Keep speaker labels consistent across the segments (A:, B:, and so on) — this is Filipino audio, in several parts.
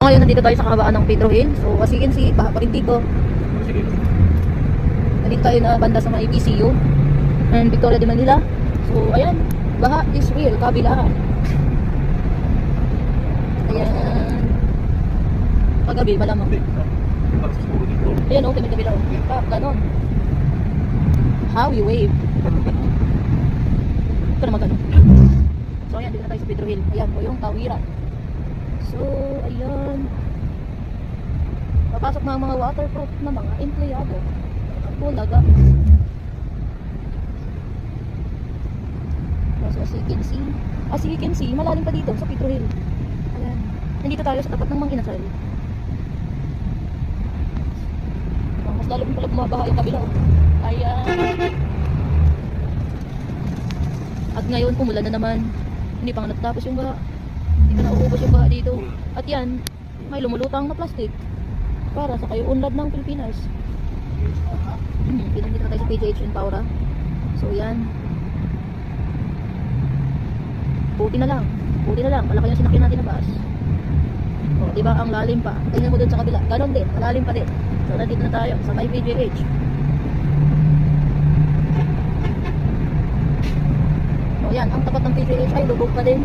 A: Ngayon nandito tayo sa kahabaan ng Pedro Hill. So as you can see, baha pa rin dito. Nandito tayo na banda sa mga EPCU and Victoria de Manila. So ayan, baha is real, kabilaan. Ayan. Paggabi, malamang. Ayan o, tumit-kabila o. Ganon. How you wave. Ito naman ganon. So ayan, dito na tayo sa Pedro Hill. Ayan po yung tawiran. So ayan. Papasok na ang mga waterproof na mga empleyado. Bulaga. So as you can see, malalim pa dito sa Pedro Hill. Ayan. Nandito tayo sa tapat ng Mang Inasal. Mas lalo pala bumabaha yung kabila. Ayan. At ngayon pumulan na naman. Hindi pa nga natapos yung baha. Hindi ka nauubos yung baha dito. At yan, may lumulutang na plastic para sa kayo unlad ng Pilipinas. Dito na tayo sa PGH in Paura. So yan. Puti na lang. Malaki yung sinakyan natin na bus. O, diba ang lalim pa. Tingnan mo dun sa kabila. Ganon din. Malalim pa din. So nandito na tayo sa may PGH. O yan. Ang tapat ng PGH ay lubog pa din.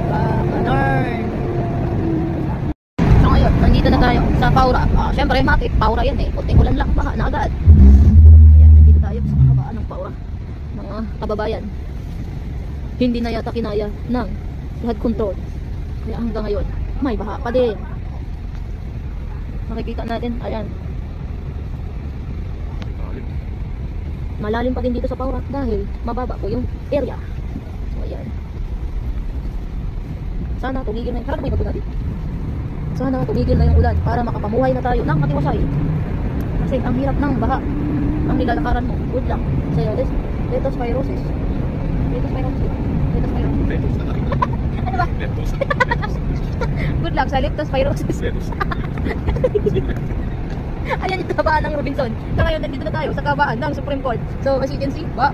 A: Ganon. So ngayon, nandito na tayo sa Paura. Syempre, matik. Paura yan eh. Kunting ulan lang. Baha na agad. Ayan. Nandito tayo sa kabaan ng Paura. Mga kababayan. Hindi na yata kinaya ng flood control. Kaya hanggang ngayon, may baha pa din. Makikita natin, ayan. Malalim pa din dito sa Paura dahil mababa po yung area. So ayan. Sana tumigil na yung harap, may bago natin. Sana tumigil na yung ulan para makapamuhay na tayo ng matiwasay. Kasi ang hirap ng baha ang nilalakaran mo. Good luck sa'yo. Leptospirosis. Ano ba? Good luck sa leptospirosis. Ayan yung kabaan ng Robinson. So ngayon nandito na tayo sa kabaan ng Supreme Court. So as you can see, ba?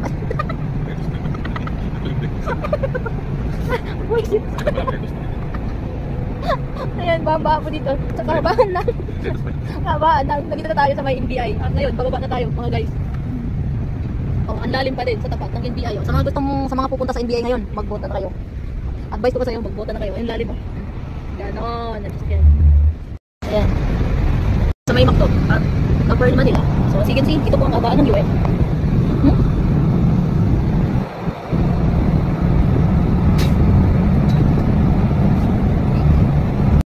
A: Ayan, bamba po dito sa kabaan ng nandito na tayo sa may NBI. At ngayon, bababa na tayo mga guys. Oh, ang lalim pa din sa tapat ng NBI. Sa mga sa mga pupunta sa NBI ngayon, magbota na kayo. Advice ko pa sa iyo, magbota na kayo. Ang lalim oh. Ganon. Ayan. Sa may Macdo at Pearl Manila. So as you can see, ito po ang kabaan ng UN.